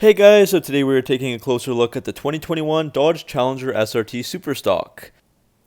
Hey guys, so today we are taking a closer look at the 2021 Dodge Challenger SRT Superstock.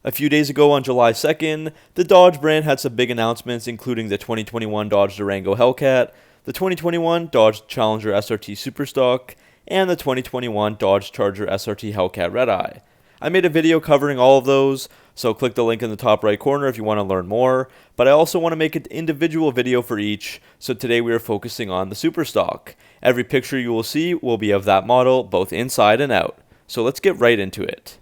A few days ago on July 2nd, the Dodge brand had some big announcements including the 2021 Dodge Durango Hellcat, the 2021 Dodge Challenger SRT Superstock, and the 2021 Dodge Charger SRT Hellcat Redeye. I made a video covering all of those, so click the link in the top right corner if you want to learn more, but I also want to make an individual video for each, so today we are focusing on the Superstock. Every picture you will see will be of that model, both inside and out. So let's get right into it.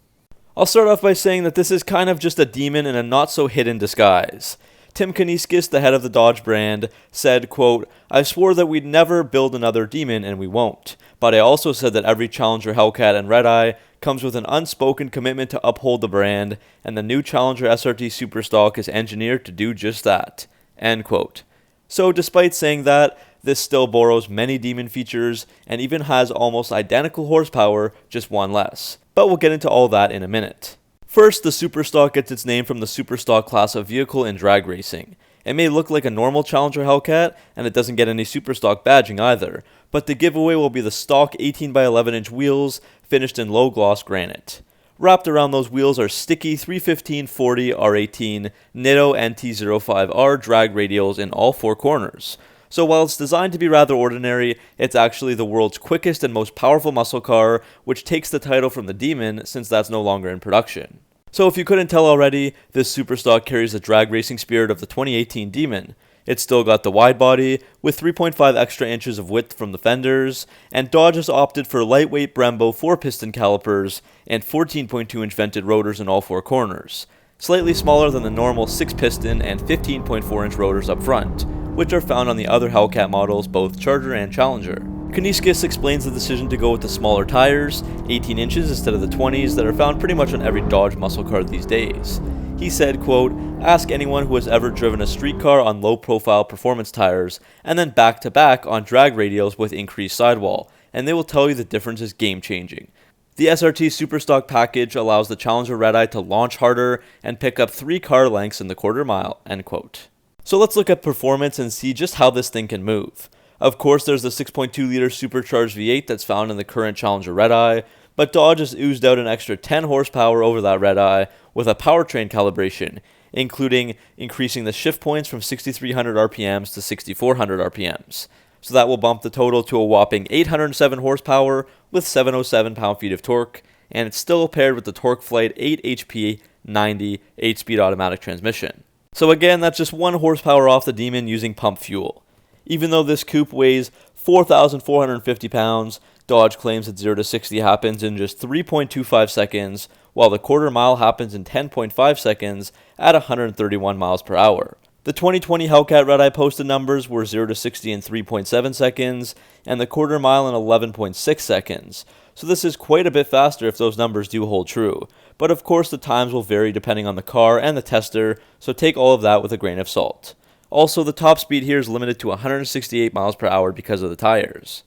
I'll start off by saying that this is kind of just a demon in a not-so-hidden disguise. Tim Kuniskis, the head of the Dodge brand, said, quote, "I swore that we'd never build another demon, and we won't. But I also said that every Challenger Hellcat and Redeye comes with an unspoken commitment to uphold the brand, and the new Challenger SRT Superstock is engineered to do just that." End quote. So despite saying that, this still borrows many demon features and even has almost identical horsepower, just one less. But we'll get into all that in a minute. First, the Superstock gets its name from the Superstock class of vehicle in drag racing. It may look like a normal Challenger Hellcat, and it doesn't get any Superstock badging either, but the giveaway will be the stock 18 by 11 inch wheels finished in low gloss granite. Wrapped around those wheels are sticky 315/40 R18 Nitto NT05R drag radials in all four corners. So while it's designed to be rather ordinary, it's actually the world's quickest and most powerful muscle car, which takes the title from the Demon since that's no longer in production. So if you couldn't tell already, this Superstock carries the drag racing spirit of the 2018 Demon. It's still got the wide body, with 3.5 extra inches of width from the fenders, and Dodge has opted for lightweight Brembo 4-piston calipers and 14.2-inch vented rotors in all four corners, slightly smaller than the normal 6-piston and 15.4-inch rotors up front, which are found on the other Hellcat models, both Charger and Challenger. Kuniskis explains the decision to go with the smaller tires, 18 inches instead of the 20s that are found pretty much on every Dodge muscle car these days. He said, quote, "Ask anyone who has ever driven a street car on low-profile performance tires and then back-to-back on drag radials with increased sidewall, and they will tell you the difference is game-changing. The SRT Superstock package allows the Challenger Redeye to launch harder and pick up 3 car lengths in the quarter mile," end quote. So let's look at performance and see just how this thing can move. Of course, there's the 6.2-liter supercharged V8 that's found in the current Challenger Redeye, but Dodge has oozed out an extra 10 horsepower over that Redeye with a powertrain calibration, including increasing the shift points from 6,300 RPMs to 6,400 RPMs. So that will bump the total to a whopping 807 horsepower with 707 pound-feet of torque, and it's still paired with the TorqueFlite 8 HP 90 8-speed automatic transmission. So again, that's just 1 horsepower off the Demon using pump fuel. Even though this coupe weighs 4,450 pounds, Dodge claims that 0 to 60 happens in just 3.25 seconds, while the quarter mile happens in 10.5 seconds at 131 miles per hour. The 2020 Hellcat Redeye posted numbers were 0 to 60 in 3.7 seconds, and the quarter mile in 11.6 seconds. So this is quite a bit faster if those numbers do hold true. But of course the times will vary depending on the car and the tester, so take all of that with a grain of salt. Also, the top speed here is limited to 168 miles per hour because of the tires.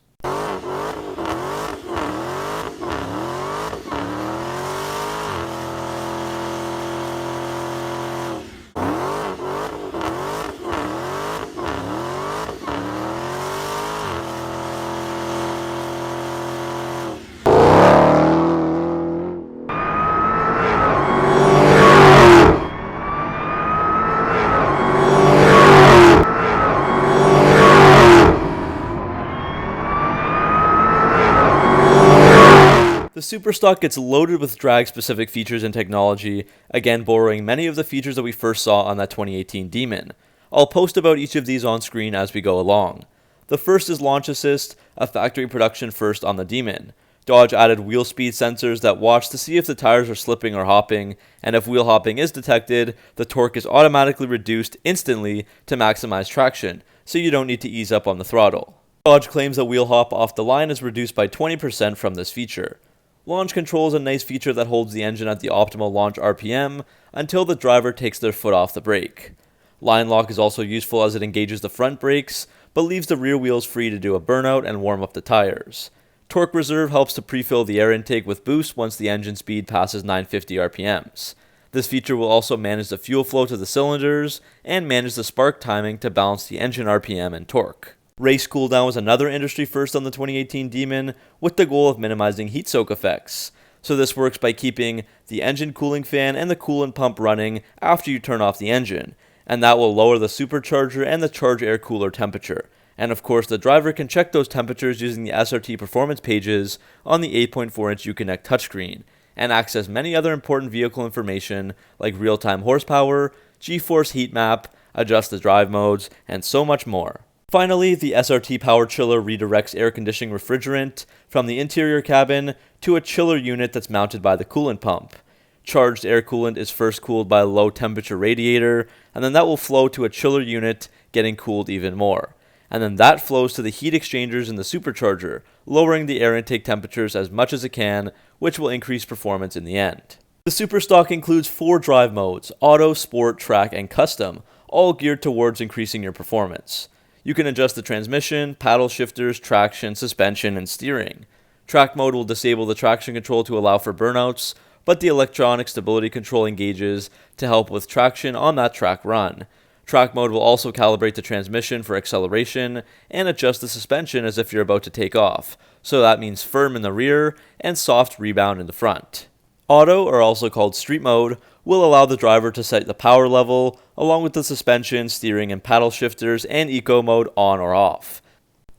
The Superstock gets loaded with drag-specific features and technology, again borrowing many of the features that we first saw on that 2018 Demon. I'll post about each of these on screen as we go along. The first is Launch Assist, a factory production first on the Demon. Dodge added wheel speed sensors that watch to see if the tires are slipping or hopping, and if wheel hopping is detected, the torque is automatically reduced instantly to maximize traction, so you don't need to ease up on the throttle. Dodge claims that wheel hop off the line is reduced by 20% from this feature. Launch control is a nice feature that holds the engine at the optimal launch RPM until the driver takes their foot off the brake. Line lock is also useful as it engages the front brakes, but leaves the rear wheels free to do a burnout and warm up the tires. Torque reserve helps to pre-fill the air intake with boost once the engine speed passes 950 RPMs. This feature will also manage the fuel flow to the cylinders and manage the spark timing to balance the engine RPM and torque. Race cooldown was another industry first on the 2018 Demon, with the goal of minimizing heat soak effects. So this works by keeping the engine cooling fan and the coolant pump running after you turn off the engine, and that will lower the supercharger and the charge air cooler temperature. And of course, the driver can check those temperatures using the SRT performance pages on the 8.4-inch Uconnect touchscreen, and access many other important vehicle information like real-time horsepower, G-force heat map, adjust the drive modes, and so much more. Finally, the SRT Power Chiller redirects air conditioning refrigerant from the interior cabin to a chiller unit that's mounted by the coolant pump. Charged air coolant is first cooled by a low temperature radiator, and then that will flow to a chiller unit, getting cooled even more. And then that flows to the heat exchangers in the supercharger, lowering the air intake temperatures as much as it can, which will increase performance in the end. The Superstock includes 4 drive modes: Auto, Sport, Track, and Custom, all geared towards increasing your performance. You can adjust the transmission, paddle shifters, traction, suspension, and steering. Track mode will disable the traction control to allow for burnouts, but the electronic stability control engages to help with traction on that track run. Track mode will also calibrate the transmission for acceleration and adjust the suspension as if you're about to take off, so that means firm in the rear and soft rebound in the front. Auto, or also called Street Mode, will allow the driver to set the power level, along with the suspension, steering, and paddle shifters, and Eco Mode on or off.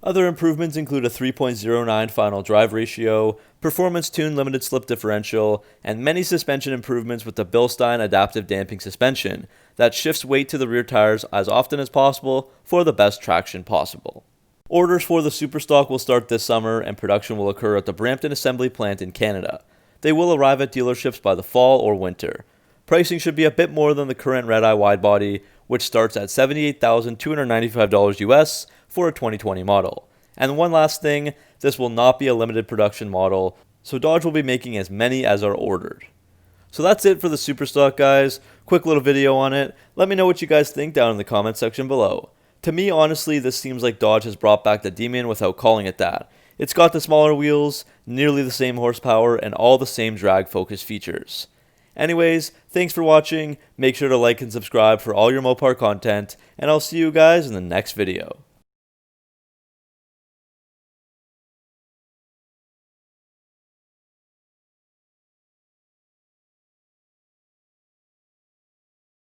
Other improvements include a 3.09 final drive ratio, performance-tuned limited slip differential, and many suspension improvements with the Bilstein adaptive damping suspension that shifts weight to the rear tires as often as possible for the best traction possible. Orders for the Superstock will start this summer, and production will occur at the Brampton Assembly Plant in Canada. They will arrive at dealerships by the fall or winter. Pricing should be a bit more than the current Red-Eye widebody, which starts at $78,295 US for a 2020 model. And one last thing, this will not be a limited production model, so Dodge will be making as many as are ordered. So that's it for the Superstock, guys. Quick little video on it. Let me know what you guys think down in the comment section below. To me, honestly, this seems like Dodge has brought back the Demon without calling it that. It's got the smaller wheels, nearly the same horsepower, and all the same drag focus features. Anyways, thanks for watching. Make sure to like and subscribe for all your Mopar content, and I'll see you guys in the next video.